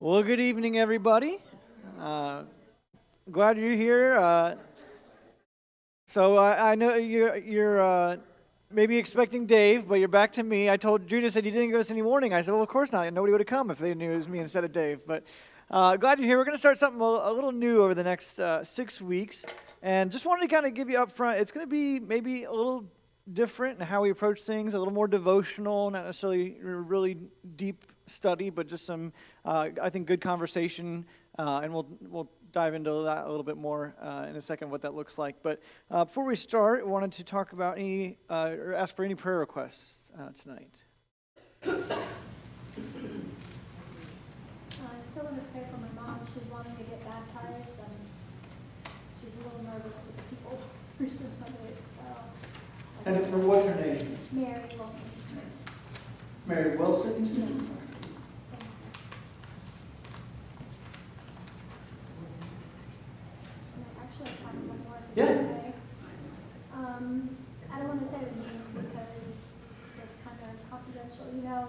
Well, good evening, everybody. Glad you're here. I know you're maybe expecting Dave, but you're back to me. I told Judah said you didn't give us any warning. I said, well, of course not. Nobody would have come if they knew it was me instead of Dave. But glad you're here. We're going to start something a little new over the next 6 weeks, and just wanted to kind of give you up front. It's going to be maybe a little different in how we approach things, a little more devotional, not necessarily really deep study, but just some, I think, good conversation, and we'll dive into that a little bit more in a second, what that looks like. But before we start, I wanted to talk about or ask for any prayer requests tonight. I still want to pray for my mom. She's wanting to get baptized, and she's a little nervous with the people who's of it. So. And what's her name? Mary Wilson. Mary Wilson? Yes. Actually, I have one more to say. I don't want to say the name because it's kind of confidential. You know,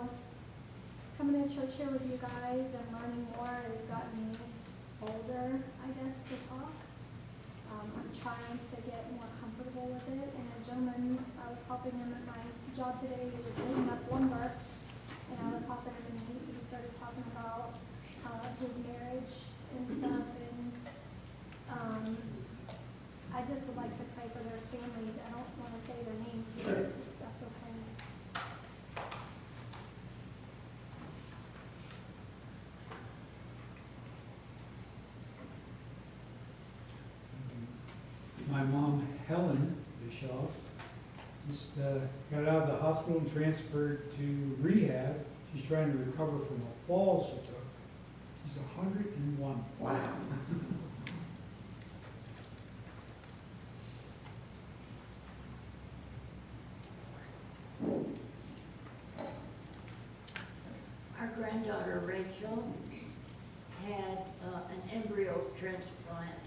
coming to church here with you guys and learning more has gotten me older, I guess, to talk. I'm trying to get more comfortable with it. And a gentleman, I was helping him at my job today. He was loading up lumber, and I was helping him, and he started talking about his marriage and stuff. And I just would like to pray for their family. I don't want to say their names, but that's okay. My mom, Helen Bischoff, just got out of the hospital and transferred to rehab. She's trying to recover from a fall she took. She's 101. Wow. Our granddaughter Rachel had an embryo transplant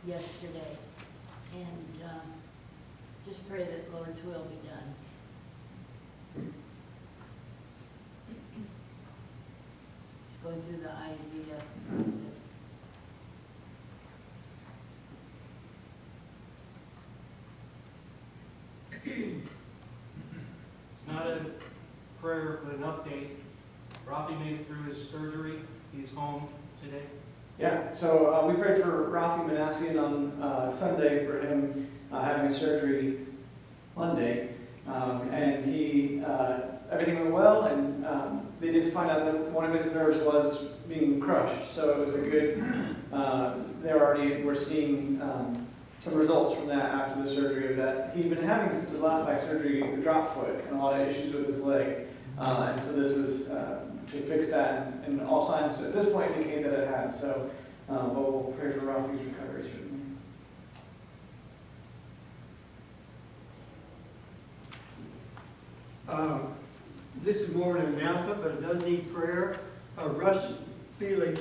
yesterday, and just pray that Lord's will be done. She's going through the IVF process. It's not a prayer, but an update. Rafi made it through his surgery. He's home today. Yeah, so we prayed for Rafi Manassian on Sunday for him having a surgery Monday, and he everything went well, and they did find out that one of his nerves was being crushed, so it was a good, we're seeing some results from that after the surgery that he'd been having since his last back surgery, the drop foot, and a lot of issues with his leg, and so this was to fix that, and all signs at this point indicate that it had. So we'll pray for Rafi's recovery certainly. This is more an announcement, but it does need prayer. Russ Felix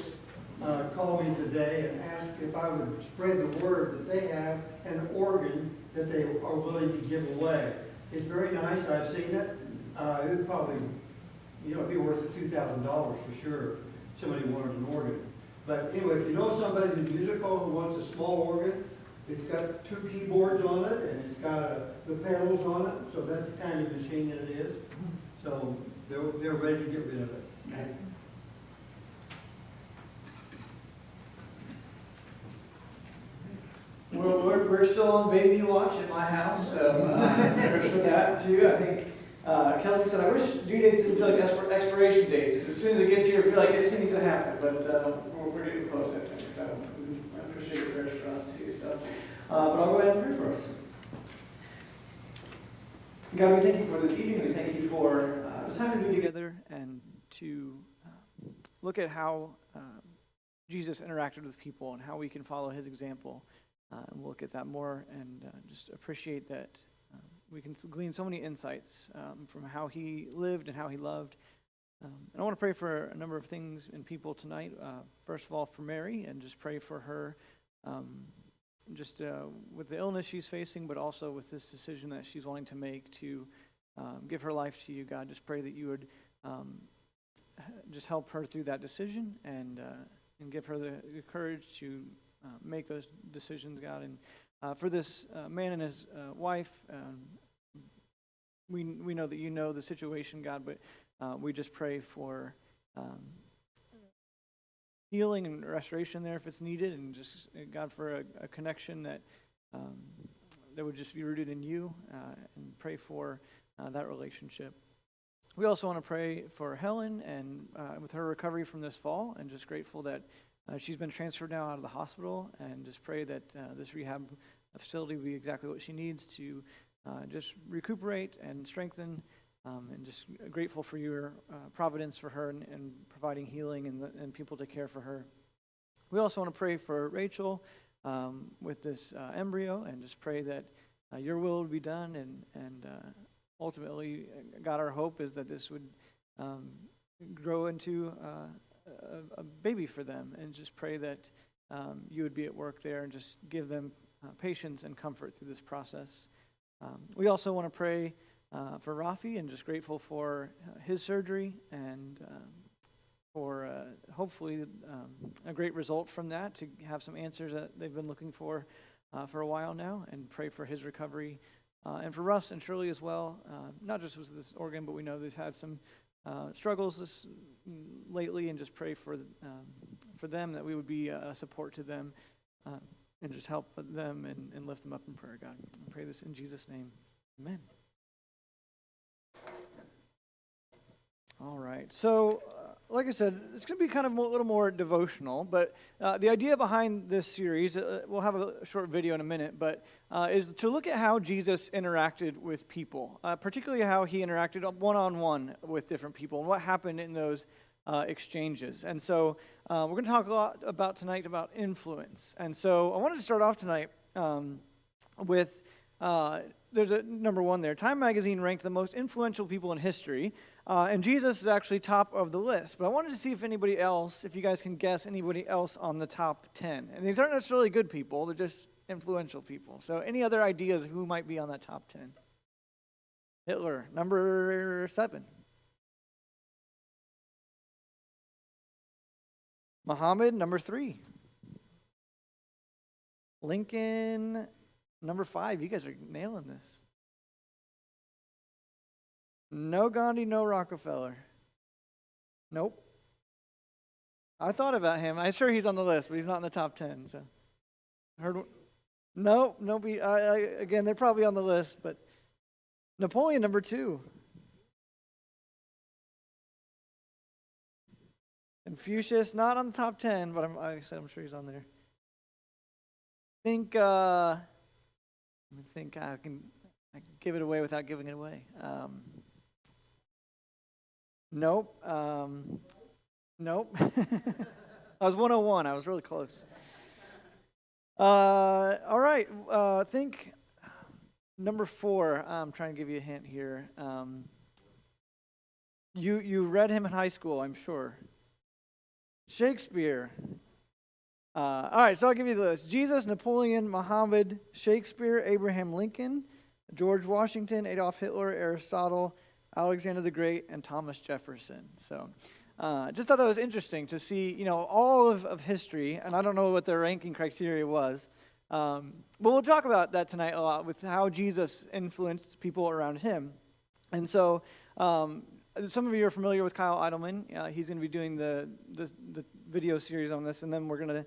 called me today and asked if I would spread the word that they have an organ that they are willing to give away. It's very nice. I've seen it. It would probably, be worth a few $1,000s for sure. If somebody wanted an organ. But anyway, if you know somebody who's musical who wants a small organ, it's got 2 keyboards on it, and it's got the pedals on it. So that's the kind of machine that it is. So they're ready to get rid of it. Okay. Well, we're still on baby watch at my house, so there's for that too. I think Kelsey said, I wish due dates didn't feel like expiration dates, because as soon as it gets here, I feel like it needs to happen, but we're getting close, I think, so I appreciate your prayers for us too. So, but I'll go ahead and pray for us. God, we thank you for this evening. We thank you for this time to be together and to look at how Jesus interacted with people and how we can follow his example. And we'll look at that more and just appreciate that we can glean so many insights from how he lived and how he loved. And I want to pray for a number of things and people tonight. First of all, for Mary, and just pray for her with the illness she's facing, but also with this decision that she's wanting to make to give her life to you, God. Just pray that you would just help her through that decision and give her the courage to make those decisions, God. And for this man and his wife, we know that you know the situation, God, but we just pray for healing and restoration there if it's needed, and just, God, for a connection that would just be rooted in you, and pray for that relationship. We also want to pray for Helen and with her recovery from this fall, and just grateful that she's been transferred now out of the hospital, and just pray that this rehab facility will be exactly what she needs to just recuperate and strengthen, and just grateful for your providence for her and providing healing and people to care for her. We also want to pray for Rachel with this embryo, and just pray that your will would be done, and ultimately, God, our hope is that this would grow into a baby for them, and just pray that you would be at work there and just give them patience and comfort through this process. We also want to pray for Rafi, and just grateful for his surgery and for hopefully a great result from that, to have some answers that they've been looking for a while now, and pray for his recovery. And for Russ and Shirley as well, not just with this organ, but we know they've had some struggles lately, and just pray for them, that we would be a support to them, and just help them and lift them up in prayer, God. I pray this in Jesus' name. Amen. All right. So, like I said, it's going to be kind of a little more devotional, but the idea behind this series, we'll have a short video in a minute, but is to look at how Jesus interacted with people, particularly how he interacted one-on-one with different people, and what happened in those exchanges. And so we're going to talk a lot about tonight about influence. And so I wanted to start off tonight with, there's a number one there. Time magazine ranked the most influential people in history, and Jesus is actually top of the list. But I wanted to see if anybody else, if you guys can guess anybody else on the top 10. And these aren't necessarily good people, they're just influential people. So any other ideas who might be on that top 10? Hitler, number 7. Muhammad, number 3. Lincoln, number 5. You guys are nailing this. No Gandhi, no Rockefeller. Nope. I thought about him. I'm sure he's on the list, but he's not in the top 10. So, again, they're probably on the list, but Napoleon, number 2. Confucius, not on the top 10, but I'm sure he's on there. I think I can give it away without giving it away. Nope. Nope. I was 101. I was really close. All right. Think number 4. I'm trying to give you a hint here. You read him in high school, I'm sure. Shakespeare. All right, so I'll give you the list. Jesus, Napoleon, Muhammad, Shakespeare, Abraham Lincoln, George Washington, Adolf Hitler, Aristotle, Alexander the Great, and Thomas Jefferson. So just thought that was interesting to see, all of history, and I don't know what their ranking criteria was, but we'll talk about that tonight a lot with how Jesus influenced people around him. And so some of you are familiar with Kyle Idleman. He's going to be doing the video series on this, and then we're going to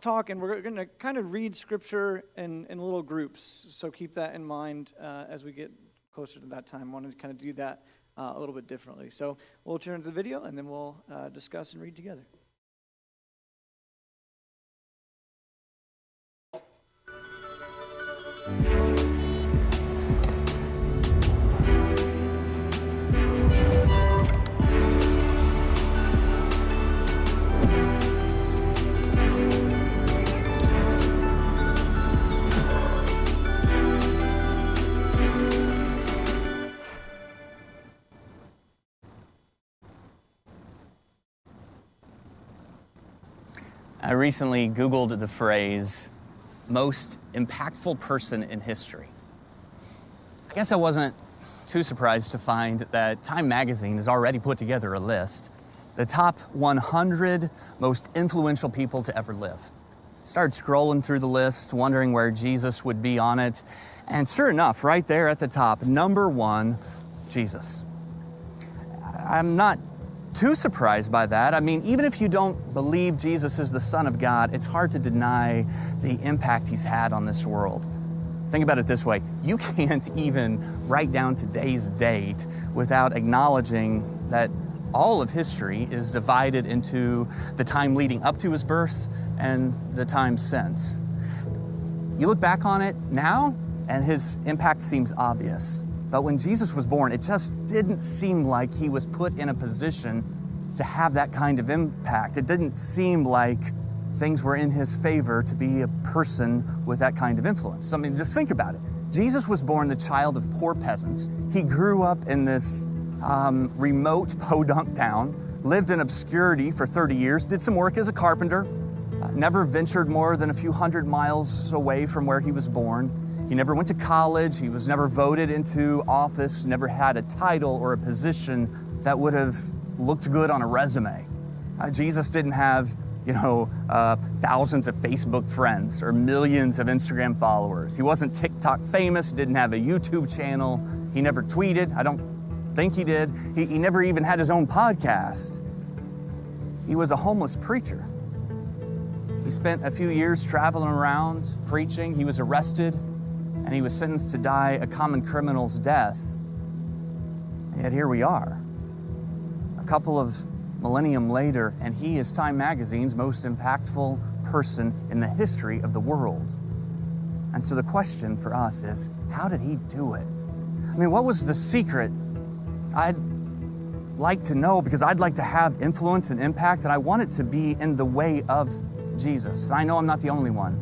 talk, and we're going to kind of read Scripture in little groups. So keep that in mind as we get closer to that time. I want to kind of do that a little bit differently. So we'll turn to the video, and then we'll discuss and read together. I recently Googled the phrase, most impactful person in history. I guess I wasn't too surprised to find that Time magazine has already put together a list, the top 100 most influential people to ever live. Started scrolling through the list, wondering where Jesus would be on it. And sure enough, right there at the top, number 1, Jesus. I'm not too surprised by that. I mean, even if you don't believe Jesus is the Son of God, it's hard to deny the impact he's had on this world. Think about it this way. You can't even write down today's date without acknowledging that all of history is divided into the time leading up to his birth and the time since. You look back on it now, and his impact seems obvious. But when Jesus was born, it just didn't seem like he was put in a position to have that kind of impact. It didn't seem like things were in his favor to be a person with that kind of influence. I mean, just think about it. Jesus was born the child of poor peasants. He grew up in this remote podunk town, lived in obscurity for 30 years, did some work as a carpenter, never ventured more than a few hundred miles away from where he was born. He never went to college. He was never voted into office, never had a title or a position that would have looked good on a resume. Jesus didn't have thousands of Facebook friends or millions of Instagram followers. He wasn't TikTok famous, didn't have a YouTube channel. He never tweeted. I don't think he did. He never even had his own podcast. He was a homeless preacher. He spent a few years traveling around, preaching. He was arrested, and he was sentenced to die a common criminal's death. And yet here we are, a couple of millennium later, and he is Time Magazine's most impactful person in the history of the world. And so the question for us is, how did he do it? I mean, what was the secret? I'd like to know, because I'd like to have influence and impact, and I want it to be in the way of Jesus. I know I'm not the only one,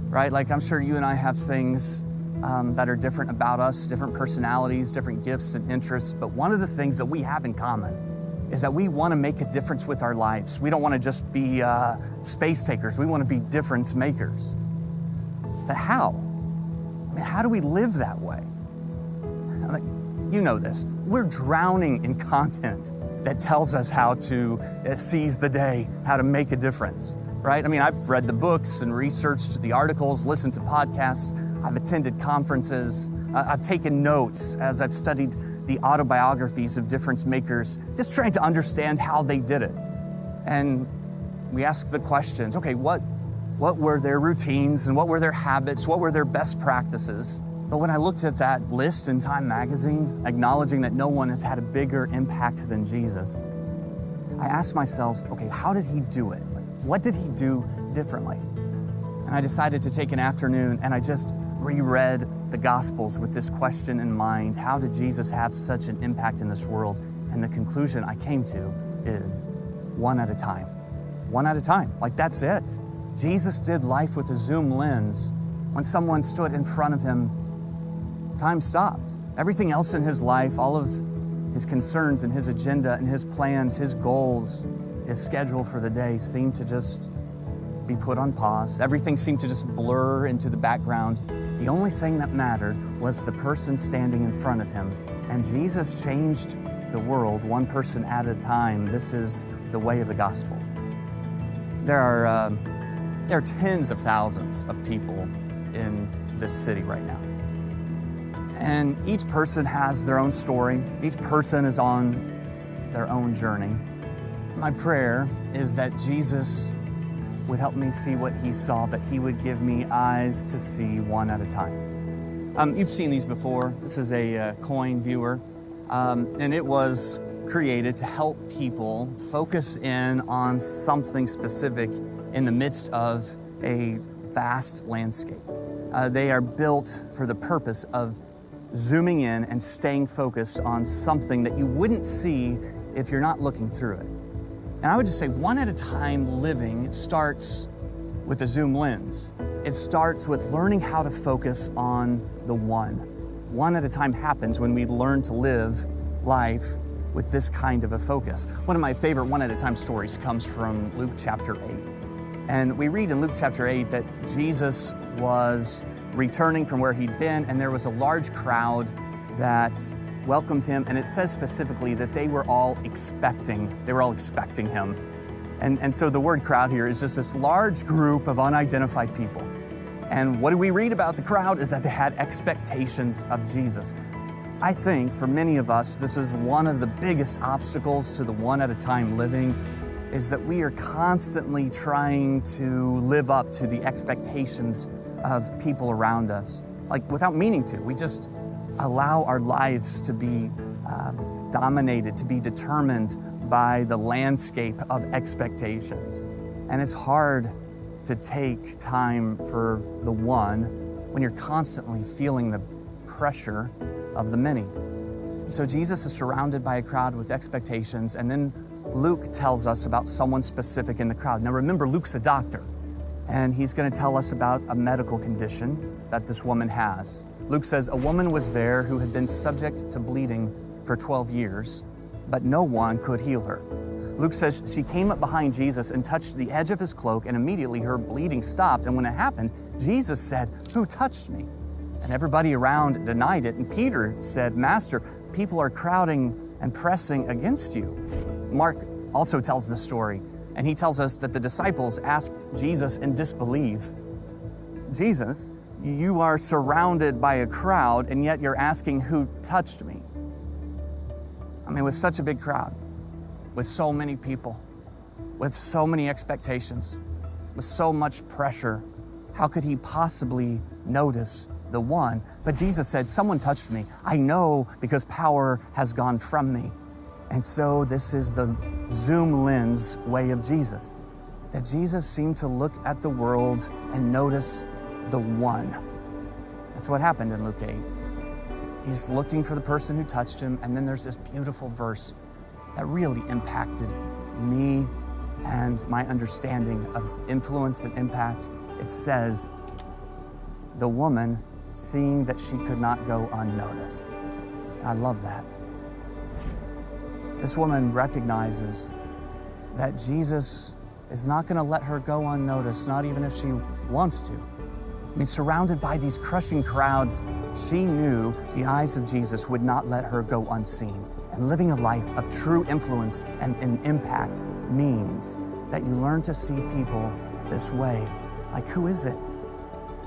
right? Like, I'm sure you and I have things that are different about us, different personalities, different gifts and interests, but one of the things that we have in common is that we want to make a difference with our lives. We don't want to just be space takers. We want to be difference makers. But how? I mean, how do we live that way? Like, you know this. We're drowning in content that tells us how to seize the day, how to make a difference, right? I mean, I've read the books and researched the articles, listened to podcasts. I've attended conferences. I've taken notes as I've studied the autobiographies of difference makers, just trying to understand how they did it. And we ask the questions, okay, what were their routines and what were their habits? What were their best practices? But when I looked at that list in Time Magazine, acknowledging that no one has had a bigger impact than Jesus, I asked myself, okay, how did he do it? What did he do differently? And I decided to take an afternoon and I just reread the Gospels with this question in mind. How did Jesus have such an impact in this world? And the conclusion I came to is one at a time. One at a time, like that's it. Jesus did life with a zoom lens. When someone stood in front of him, time stopped. Everything else in his life, all of his concerns and his agenda and his plans, his goals, his schedule for the day seemed to just be put on pause. Everything seemed to just blur into the background. The only thing that mattered was the person standing in front of him. And Jesus changed the world one person at a time. This is the way of the gospel. There are tens of thousands of people in this city right now. And each person has their own story. Each person is on their own journey. My prayer is that Jesus would help me see what he saw, that he would give me eyes to see one at a time. You've seen these before. This is a coin viewer, and it was created to help people focus in on something specific in the midst of a vast landscape. They are built for the purpose of zooming in and staying focused on something that you wouldn't see if you're not looking through it. And I would just say one at a time living starts with a zoom lens. It starts with learning how to focus on the one. One at a time happens when we learn to live life with this kind of a focus. One of my favorite one at a time stories comes from Luke chapter 8. And we read in Luke chapter 8 that Jesus was returning from where he'd been, and there was a large crowd that welcomed him, and it says specifically that they were all expecting him. And so the word crowd here is just this large group of unidentified people. And what do we read about the crowd is that they had expectations of Jesus. I think for many of us, this is one of the biggest obstacles to the one-at-a-time living, is that we are constantly trying to live up to the expectations of people around us, like without meaning to. We just allow our lives to be dominated, to be determined by the landscape of expectations. And it's hard to take time for the one when you're constantly feeling the pressure of the many. So Jesus is surrounded by a crowd with expectations, and then Luke tells us about someone specific in the crowd. Now remember, Luke's a doctor, and he's going to tell us about a medical condition that this woman has. Luke says, a woman was there who had been subject to bleeding for 12 years, but no one could heal her. Luke says she came up behind Jesus and touched the edge of his cloak, and immediately her bleeding stopped. And when it happened, Jesus said, "Who touched me?" And everybody around denied it. And Peter said, "Master, people are crowding and pressing against you." Mark also tells the story, and he tells us that the disciples asked Jesus in disbelief, "Jesus, you are surrounded by a crowd, and yet you're asking who touched me?" I mean, with such a big crowd, with so many people, with so many expectations, with so much pressure, how could he possibly notice the one? But Jesus said, "Someone touched me. I know because power has gone from me." And so this is the zoom lens way of Jesus, that Jesus seemed to look at the world and notice the one. That's what happened in Luke 8. He's looking for the person who touched him, and then there's this beautiful verse that really impacted me and my understanding of influence and impact. It says, "The woman, seeing that she could not go unnoticed." I love that. This woman recognizes that Jesus is not going to let her go unnoticed, not even if she wants to. I mean, surrounded by these crushing crowds, she knew the eyes of Jesus would not let her go unseen. And living a life of true influence and impact means that you learn to see people this way. Like, who is it?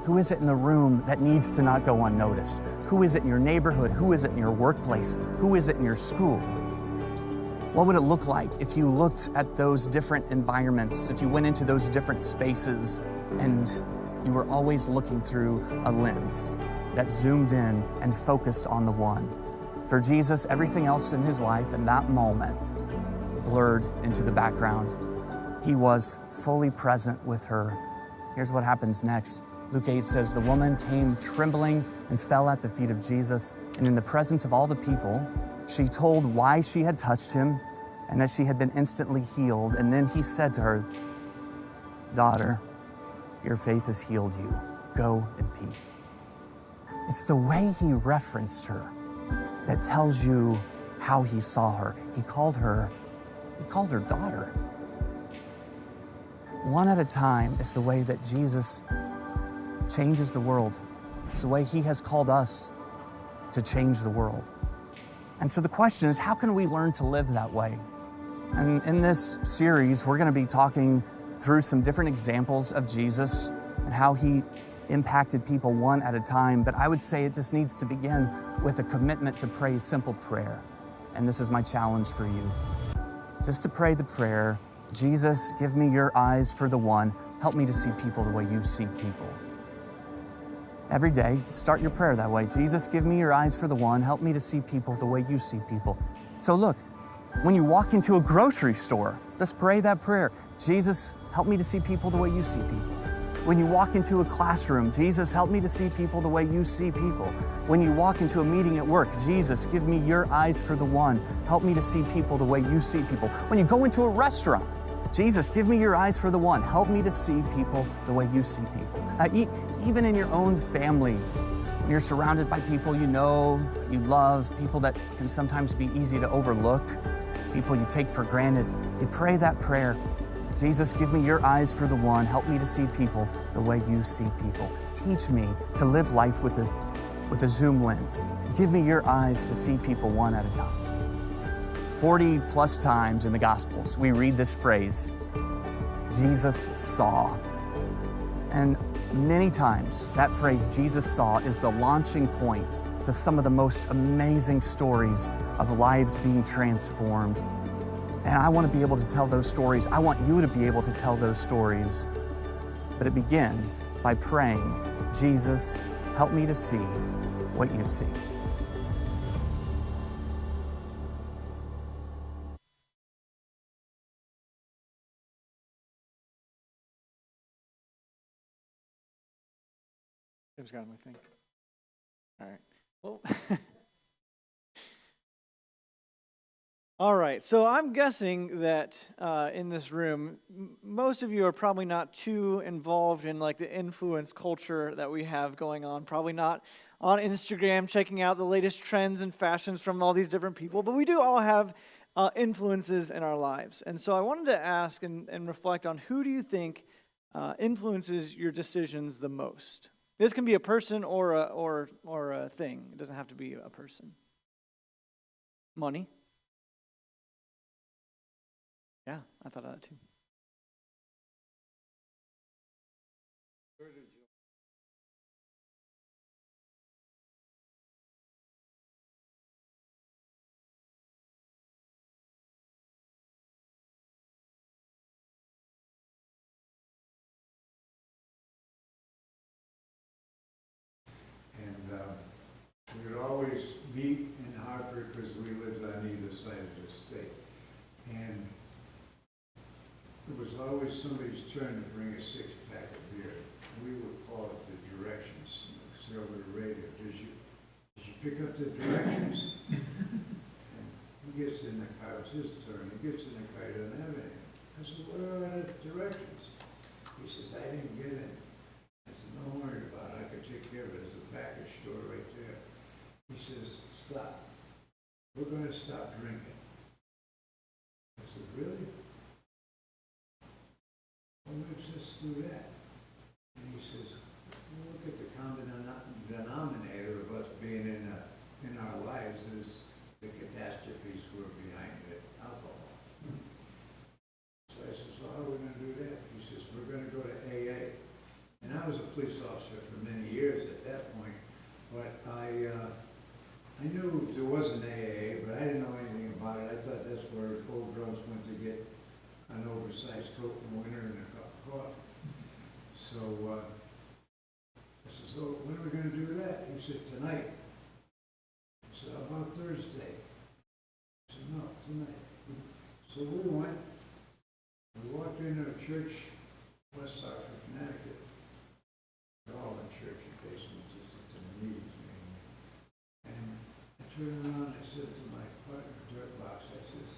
Who is it in the room that needs to not go unnoticed? Who is it in your neighborhood? Who is it in your workplace? Who is it in your school? What would it look like if you looked at those different environments, if you went into those different spaces and you were always looking through a lens that zoomed in and focused on the one? For Jesus, everything else in his life in that moment blurred into the background. He was fully present with her. Here's what happens next. Luke 8 says, "The woman came trembling and fell at the feet of Jesus, and in the presence of all the people, she told why she had touched him and that she had been instantly healed. And then he said to her, 'Daughter, your faith has healed you. Go in peace.'" It's the way he referenced her that tells you how he saw her. He called her daughter. One at a time is the way that Jesus changes the world. It's the way he has called us to change the world. And so the question is, how can we learn to live that way? And in this series, we're going to be talking through some different examples of Jesus and how he impacted people one at a time. But I would say it just needs to begin with a commitment to pray a simple prayer. And this is my challenge for you. Just to pray the prayer, "Jesus, give me your eyes for the one. Help me to see people the way you see people." Every day, just start your prayer that way. "Jesus, give me your eyes for the one. Help me to see people the way you see people." So look, when you walk into a grocery store, just pray that prayer. "Jesus, help me to see people the way you see people." When you walk into a classroom, "Jesus, help me to see people the way you see people." When you walk into a meeting at work, "Jesus, give me your eyes for the one. Help me to see people the way you see people." When you go into a restaurant, "Jesus, give me your eyes for the one. Help me to see people the way you see people." Even in your own family, when you're surrounded by people you know, you love, people that can sometimes be easy to overlook, people you take for granted, you pray that prayer. "Jesus, give me your eyes for the one. Help me to see people the way you see people. Teach me to live life with a with a zoom lens. Give me your eyes to see people one at a time. 40 plus times in the Gospels, we read this phrase, Jesus saw. And many times, that phrase, Jesus saw, is the launching point to some of the most amazing stories of lives being transformed. And I want to be able to tell those stories. I want you to be able to tell those stories. But it begins by praying, Jesus, help me to see what you see. Tim's got him, I think. All right. Well, all right. So I'm guessing that in this room, most of you are probably not too involved in like the influence culture that we have going on. Probably not on Instagram checking out the latest trends and fashions from all these different people. But we do all have influences in our lives. And so I wanted to ask and reflect on who do you think influences your decisions the most? This can be a person or a thing. It doesn't have to be a person. Money. Yeah, I thought of that too. And we would always meet in Hartford because we lived on either side of the state. And it was always somebody's turn to bring a six-pack of beer. We would call it the directions. Say over the radio, did you pick up the directions? And he gets in the car, it's his turn. He gets in the car, he doesn't have any. I said, what are the directions? He says, I didn't get any. I said, don't worry about it, I can take care of it. There's a package store right there. He says, stop. We're going to stop drinking. I said, really? What makes us do that? And he says, look at the common denominator of us being in our lives is the catastrophes we're behind it, alcohol. So I said, so how are we going to do that? He says, we're going to go to AA. And I was a police officer for many years at that point, but I knew there was an AA, but I didn't know anything about it. I thought that's where old drunks went to get an oversized coat in the winter and a cup of coffee. So I said, so when are we going to do that? He said, tonight. I said, how about Thursday? I said, no, tonight. So we went. We walked into a church, West Hartford, Connecticut. They're all in church and basements, just at the meetings mainly. And I turned around and I said to my partner, Dirt Box, I says,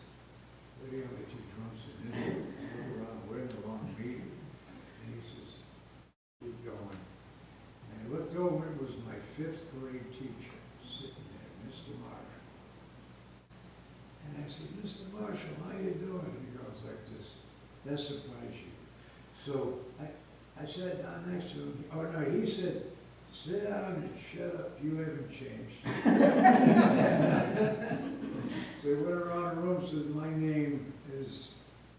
we're the only two drunks in this room. Look around, we're in the wrong meeting. And he says, keep going. And I looked over, it was my 5th grade teacher sitting there, Mr. Marshall. And I said, Mr. Marshall, how you doing? He goes like this. That surprised you. So I sat down next to him. Oh, no, he said, sit down and shut up. You haven't changed. So he went around the room and said, my name is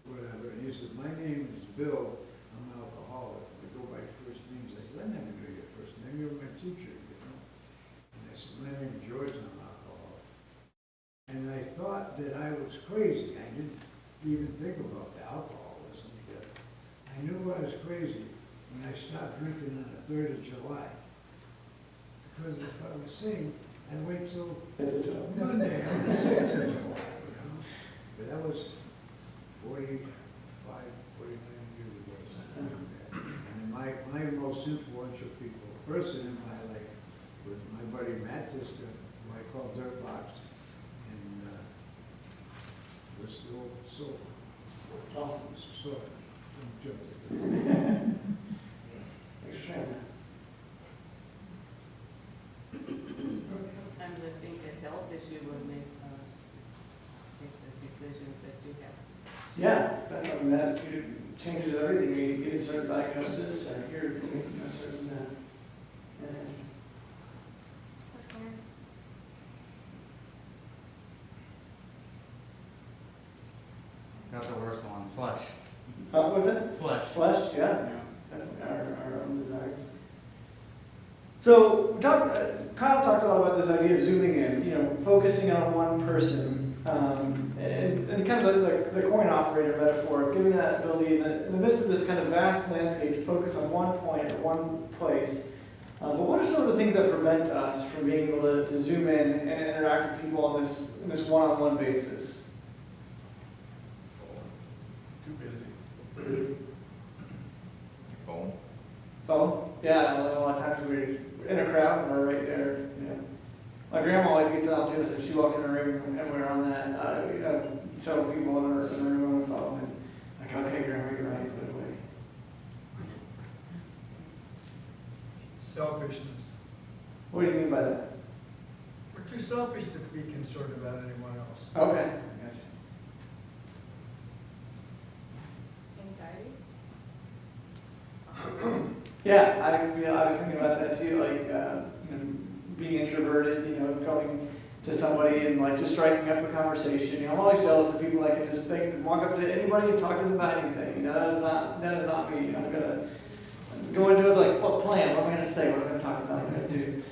whatever. And he said, my name is Bill. I'm an alcoholic. We go by first names. I said, I never knew your first name. You were my teacher, you know. And I said, my name is George. I'm an alcoholic. And I thought that I was crazy. I didn't even think about the alcoholism. I knew I was crazy when I stopped drinking on the 3rd of July. Because if I was sane, I'd wait till Monday on the 6th of July, you know. But that was 49 years ago, something like that. And my most influential person in my life was my buddy Matt Tista, who I call Dirt Box, and we're still sober. Awesome. So, Sometimes I think a health issue would make us make the decisions that you have. Yeah, I mean, that changes everything. You get a certain diagnosis, and here's certain. got the worst one, flesh. What was it? Flesh. Flesh, yeah. Definitely our own desire. So Kyle talked a lot about this idea of zooming in, focusing on one person, and kind of the coin operator metaphor, giving that ability in the midst of this kind of vast landscape to focus on one point or one place. But what are some of the things that prevent us from being able to zoom in and interact with people on this one-on-one basis? Too busy. Phone. Phone? Yeah, a lot of times we're in a crowd and we're right there. My grandma always gets on to us if she walks in a room and we're on that. Several people in the room on the phone. And like, okay, grandma, you're right, put it away. Selfishness. What do you mean by that? We're too selfish to be concerned about anyone else. Okay. Anxiety? Yeah, I was thinking about that too, like, being introverted, going to somebody and like just striking up a conversation. I'm always jealous of people that can just walk up to anybody and talk to them about anything. That is not me. I'm gonna go into it like, what plan? What am I gonna say? What am I gonna talk about? What am I gonna do?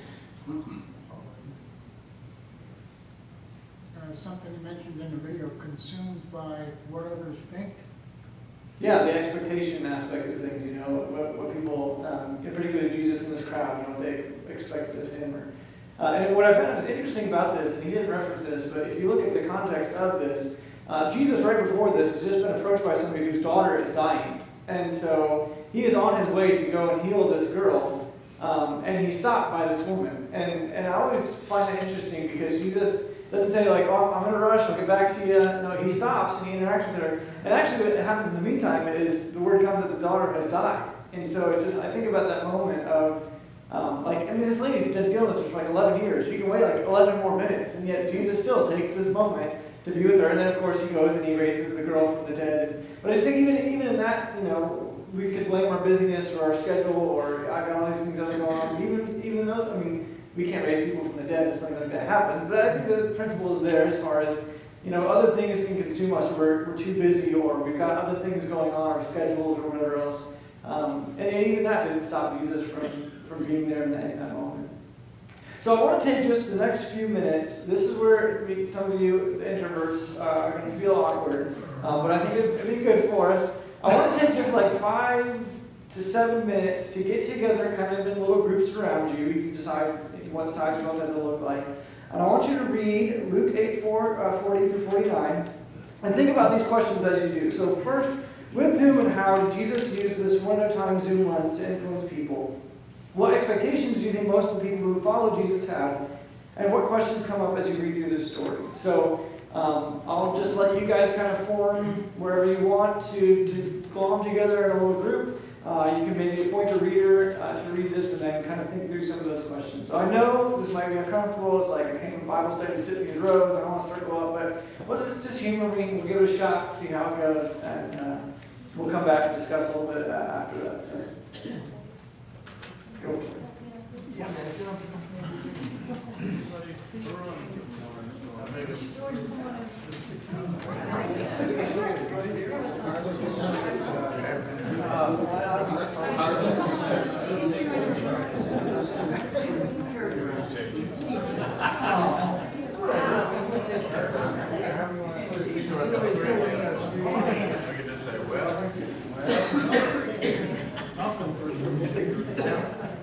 Something you mentioned in the video, consumed by what others think. Yeah, the expectation aspect of things, what people get pretty good at Jesus in this crowd, what they expected of him. And what I found interesting about this, and he didn't reference this, but if you look at the context of this, Jesus right before this has just been approached by somebody whose daughter is dying. And so he is on his way to go and heal this girl, and he's stopped by this woman. And I always find that interesting because Jesus doesn't say like, oh, I'm going to rush, I'll get back to you. No, he stops and he interacts with her. And actually what happens in the meantime is the word comes that the daughter has died. And so it's just, I think about that moment of, this lady's been dealing with this for like 11 years. She can wait like 11 more minutes. And yet Jesus still takes this moment to be with her. And then of course he goes and he raises the girl from the dead. But I just think even in that, we could blame our busyness or our schedule or I got all these things that are going on. Even though, we can't raise people from the dead if something like that happens. But I think the principle is there as far as, other things can consume us. We're too busy or we've got other things going on, our schedules or whatever else. And even that didn't stop Jesus from being there in that moment. So I want to take just the next few minutes. This is where some of you, the introverts, are going to feel awkward. But I think it'd be good for us. I want to take just like 5 to 7 minutes to get together kind of in little groups around you. You can decide what size you want that to look like. And I want you to read Luke 8, 40 through 49. And think about these questions as you do. So first, with whom and how did Jesus use this one-at-a-time zoom lens to influence people? What expectations do you think most of the people who follow Jesus had? And what questions come up as you read through this story? So I'll just let you guys kind of form wherever you want to belong together in a little group. You can maybe appoint a reader to read this and then kind of think through some of those questions. So I know this might be uncomfortable. It's like I came from Bible study to sit in these rows. I don't want to circle up, but let's just humor me. We'll give it a shot, see how it goes, and we'll come back and discuss a little bit after that. So, go. Yeah.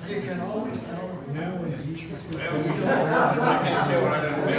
You can always tell. I can't say what I didn't say.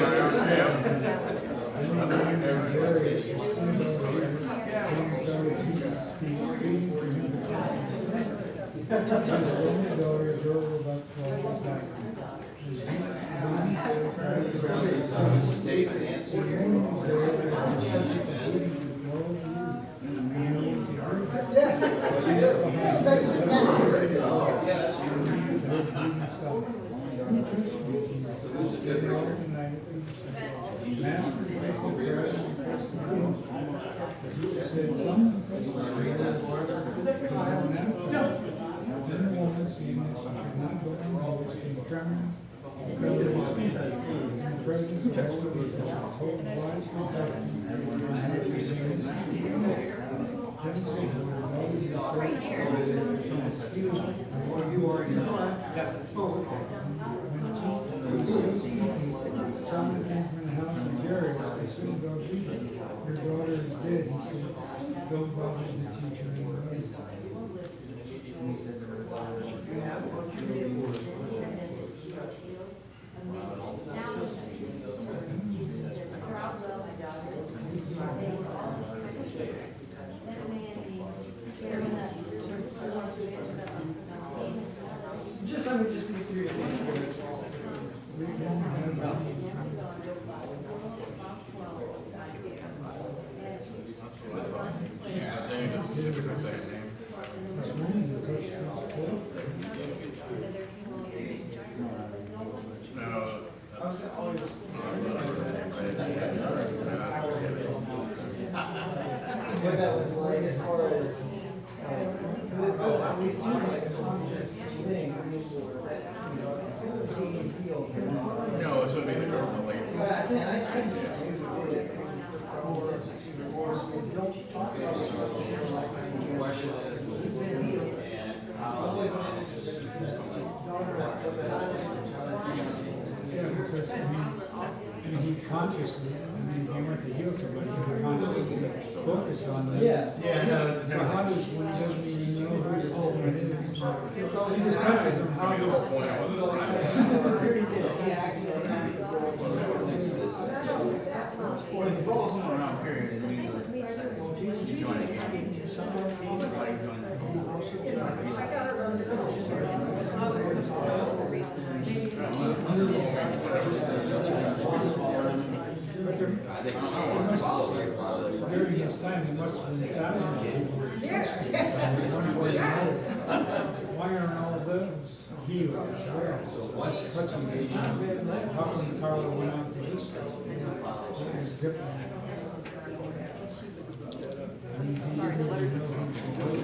Tom came from the house in Jerry, I said, "Go read it. Your daughter is dead." He said, "Don't bother the teacher anymore." Just, I would just be curious. What that was like as far as, we see like a constant thing, No, this would be the girl, like. I think don't talk about Yeah, because, he consciously, he went to heal somebody, he consciously focused on them. Yeah. So how does, when he doesn't even know who the woman is, he just touches them, how does? Well, if you follow someone around here, During his time, there must have been thousands of people. Why aren't all of those healed as well? Just touching the how come Carla went on to this? That is different. I mean, he didn't know who she was.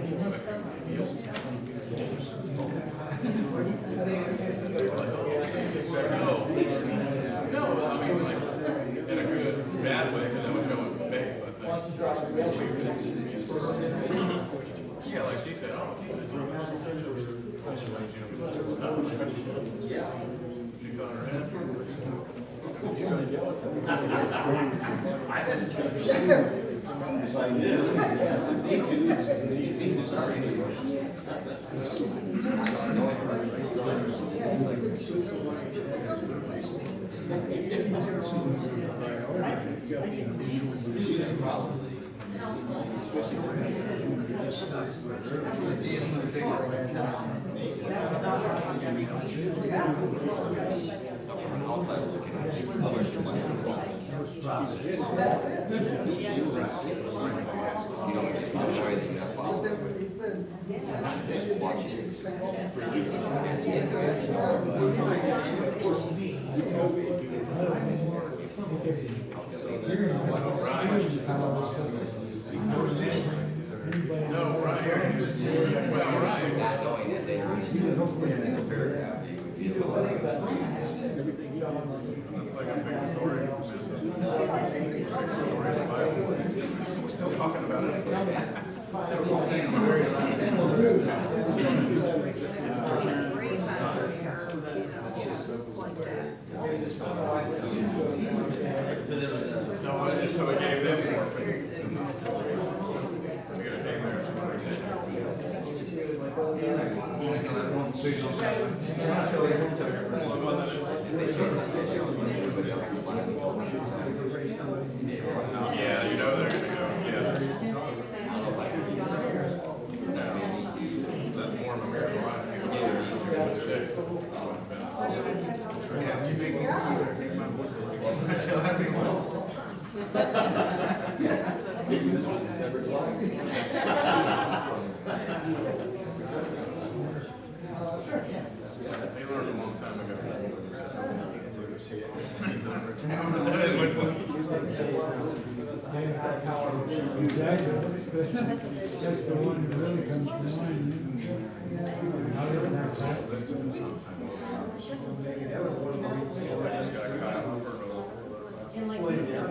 He must no, I mean, like, in a good, bad way, so that was going base, I think. Yeah, like she said, oh, Jesus. She got her head. I did. Me too. No, right here. Well, right. That's like a big story. We're still talking about it. So it gave them more faith. We got a name there. Yeah, you know they're gonna go. Yeah. That's more of a miracle. Maybe this was December 12th. They learned a long time ago. Exactly. That's the one that really comes to mind. How did that happen? And like you said,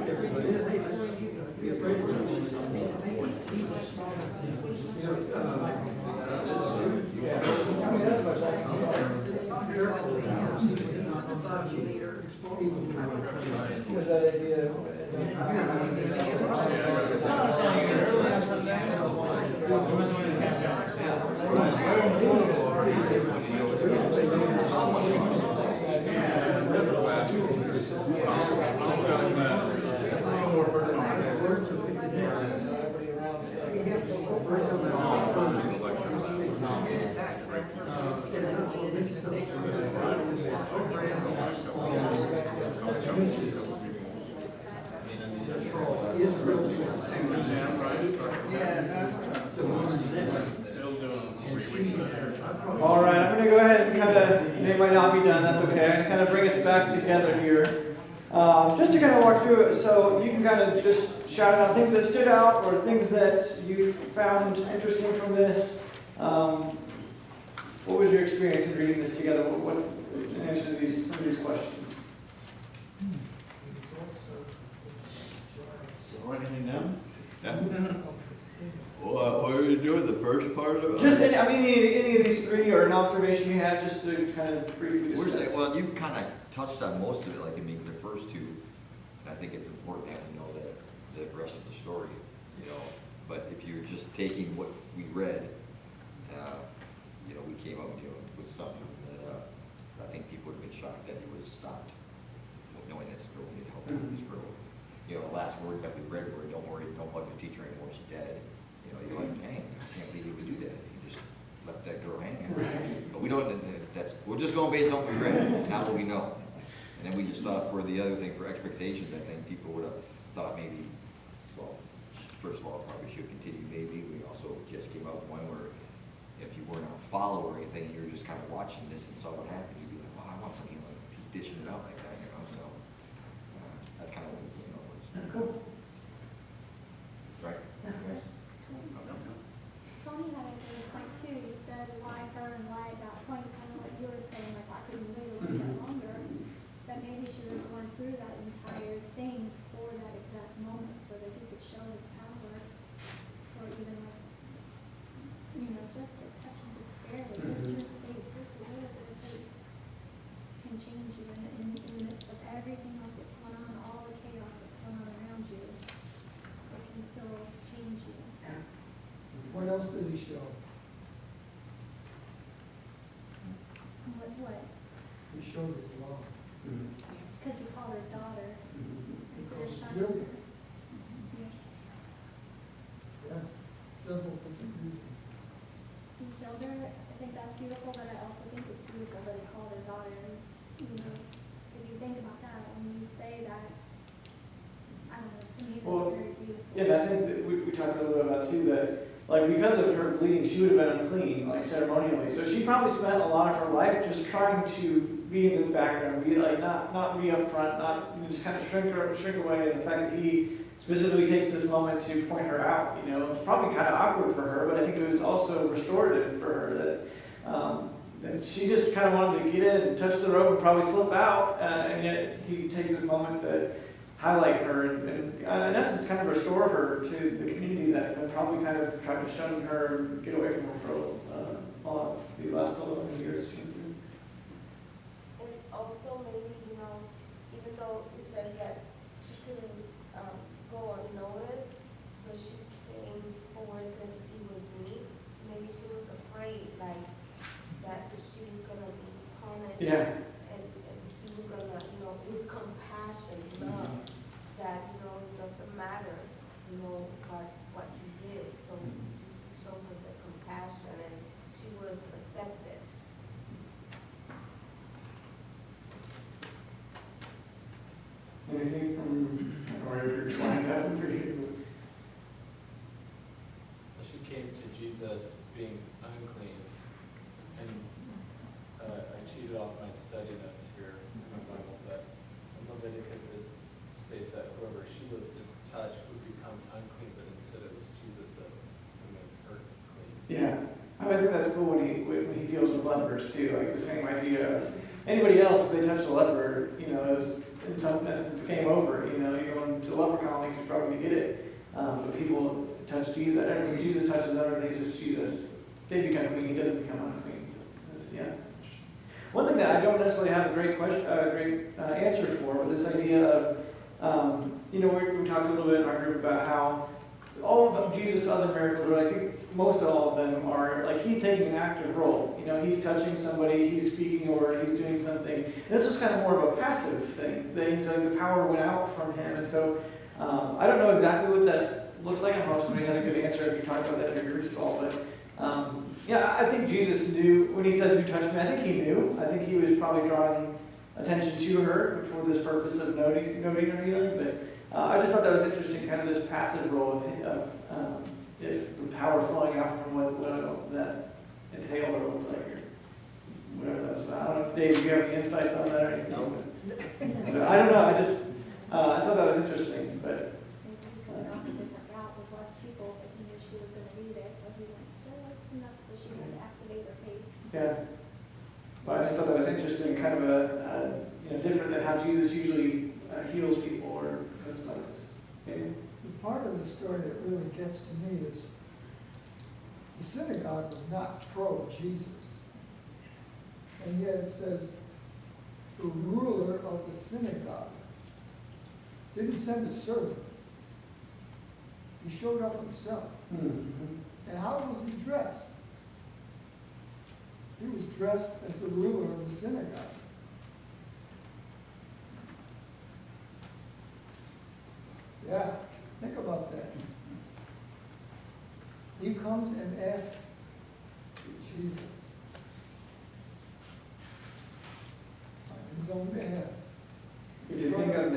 All right, I'm going to go ahead and kind of, it might not be done, that's okay. I'm going to kind of bring us back together here. Just to kind of walk through it, so you can kind of just shout out things that stood out or things that you found interesting from this. What was your experience in reading this together? What in answer to some of these questions? Write anything down? Yeah. What were you doing, the first part of it? Just any of these three, or an observation you had, just to kind of briefly discuss. Well, you kind of touched on most of it, like the first two. And I think it's important that we know the rest of the story, you know. But if you're just taking what we read, you know, we came up with something that I think people would have been shocked that he was stopped, knowing this girl needed help with this girl. You know, the last words that we read were, "Don't worry, don't bug the teacher anymore, she's dead." You know, you're like, dang, I can't believe he would do that. He just left that girl hanging. Right. But we don't, we're just going based on what we read, not what we know. And then we just thought for the other thing, for expectations, I think people would have thought maybe, well, first of all, probably should continue maybe. We also just came out with one where if you weren't a follower or anything, you were just kind of watching this and saw what happened, you'd be like, well, I want something like he's dishing it out like that, you know, so that's kind of what we came up with. Cool. Right? Yeah. Tony had a good point too. You said why her and why at that point, kind of what you were saying, like why couldn't you wait a little bit longer? That maybe she was going through that entire thing for that exact moment so that he could show his power, or even like, you know, just to touch him just barely, just your faith, just a little bit of faith can change you in the midst of everything else that's going on, all the chaos that's going on around you. It can still change you. What else did he show? What? He showed his love. Because he called her daughter. Instead of shunning Killed her. her. Yes. Yeah, several different reasons. He killed her. I think that's beautiful, but I also think it's beautiful that he called her daughter. You know, if you think about that, when you say that, I don't know, to me that's very beautiful. Yeah, and I think that we talked a little bit about too that, like, because of her bleeding, she would have been unclean, like, ceremonially. So she probably spent a lot of her life just trying to be in the background, be like, not be up front, not just kind of shrink away. And the fact that he specifically takes this moment to point her out, you know, it's probably kind of awkward for her, but I think it was also restorative for her that she just kind of wanted to get in and touch the rope and probably slip out, and yet he takes this moment to highlight her and in essence kind of restore her to the community that had probably kind of tried to shun her and get away from her for a lot of these last 11 years. And also maybe, you know, even though it said that she couldn't go unnoticed, but she came forward and he was me, maybe she was afraid, like, that she was going to be punished. Yeah. And he was going to, you know, his compassion, love, that, you know, it doesn't matter, you know, what you did. So Jesus showed her the compassion and she was accepted. Anything from where you're trying to happen for you? She came to Jesus being unclean, and I cheated off my study notes here in my Bible, but in Leviticus it states that whoever she was to touch would become unclean, but instead it was Jesus that made her clean. Yeah, I always think that's cool when he deals with lepers too, like the same idea. Anybody else, if they touch a leper, you know, it was, in some essence, game over. You know, you go into leper colony, you probably get it. But people touch Jesus. And when Jesus touches other things, Jesus, they become clean. He doesn't become unclean. So yeah. One thing that I don't necessarily have a great answer for, but this idea of, we talked a little bit in our group about how all of Jesus' other miracles, or I think most all of them are, like, he's taking an active role. He's touching somebody, he's speaking a word, he's doing something. And this is kind of more of a passive thing. That he's like, the power went out from him. And so I don't know exactly what that looks like. I hope somebody had a good answer if you talked about that in your groups at all. But I think Jesus knew, when he says, "Who touched me?" I think he knew. I think he was probably drawing attention to her for this purpose of noting her healing. But I just thought that was interesting, kind of this passive role of if the power flowing out from what that entailed or looked like, or whatever that was about. I don't know, Dave, do you have any insights on that or anything? No. I don't know. I thought that was interesting, but. Maybe he could have gone a different route with less people, but he knew she was going to be there, so he went just enough so she had to activate her faith. Yeah. But I just thought that was interesting, kind of a different than how Jesus usually heals people or things like this. Maybe? The part of the story that really gets to me is the synagogue was not pro-Jesus. And yet it says the ruler of the synagogue didn't send a servant. He showed up himself. Mm-hmm. And how was he dressed? He was dressed as the ruler of the synagogue. Yeah, think about that. He comes and asks Jesus on his own behalf. If you think of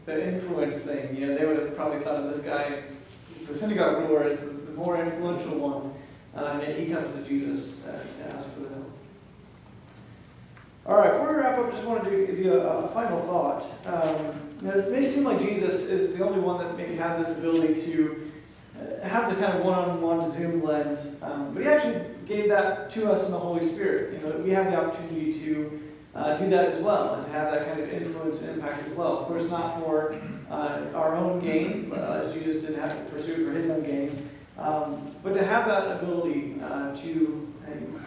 the influence thing, they would have probably thought of this guy, the synagogue ruler, as the more influential one, and yet he comes to Jesus to ask for the help. All right, before we wrap up, I just wanted to give you a final thought. It may seem like Jesus is the only one that maybe has this ability to have this kind of one-on-one Zoom lens, but he actually gave that to us in the Holy Spirit. That we have the opportunity to do that as well, and to have that kind of influence and impact as well. Of course, not for our own gain, as Jesus didn't have to pursue for his own gain, but to have that ability to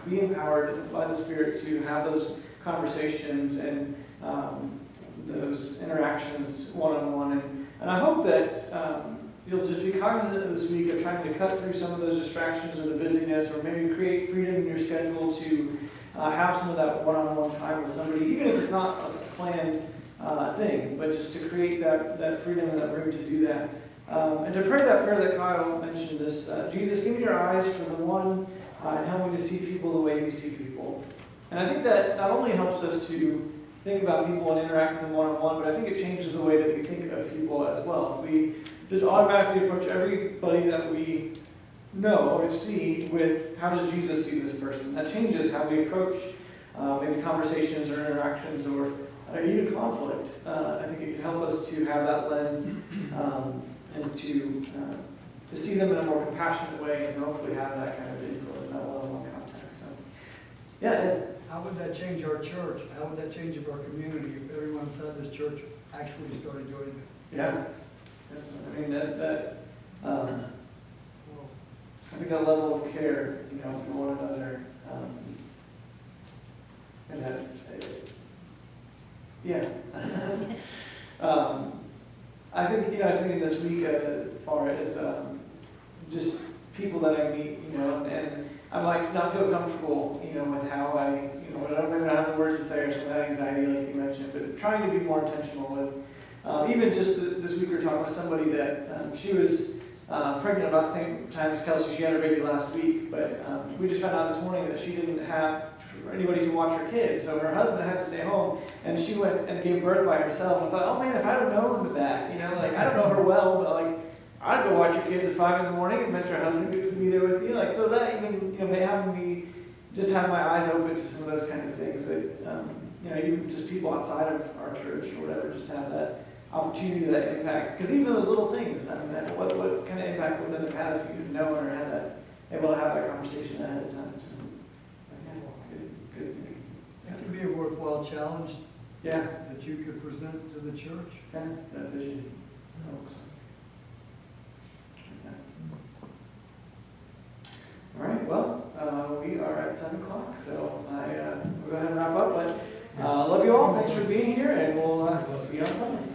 be empowered by the Spirit to have those conversations and those interactions one-on-one. And I hope that you'll just be cognizant this week of trying to cut through some of those distractions or the busyness, or maybe create freedom in your schedule to have some of that one-on-one time with somebody, even if it's not a planned thing, but just to create that freedom and that room to do that. And to pray that prayer that Kyle mentioned, this, Jesus, give me your eyes for the one, and help me to see people the way you see people. And I think that not only helps us to think about people and interact with them one-on-one, but I think it changes the way that we think of people as well. If we just automatically approach everybody that we know or see with, how does Jesus see this person? That changes how we approach maybe conversations or interactions or even conflict. I think it can help us to have that lens and to see them in a more compassionate way, and to hopefully have that kind of influence, that one-on-one contact. So, yeah. How would that change our church? How would that change our community if everyone inside this church actually started doing that? Yeah. I mean, I think that level of care, for one another, and that, yeah. I think, I was thinking this week as far as just people that I meet, and I might not feel comfortable, with how I don't have the words to say or some of that anxiety like you mentioned, but trying to be more intentional with, even just this week we were talking with somebody that she was pregnant about the same time as Kelsey. She had her baby last week, but we just found out this morning that she didn't have anybody to watch her kids, so her husband had to stay home, and she went and gave birth by herself. And I thought, oh man, if I'd have known that, I don't know her well, but I'd go watch your kids at 5 in the morning and bet your husband gets to be there with you. So that even, may have me just have my eyes open to some of those kind of things that, even just people outside of our church or whatever, just have that opportunity, that impact. Because even those little things, what kind of impact would it have had if you didn't know or had that, able to have that conversation ahead of time. So, good thinking. That could be a worthwhile challenge. Yeah. That you could present to the church. Yeah, that vision helps. at 7 o'clock, so we'll go ahead and wrap up. But love you all. Thanks for being here, and we'll see you on Sunday.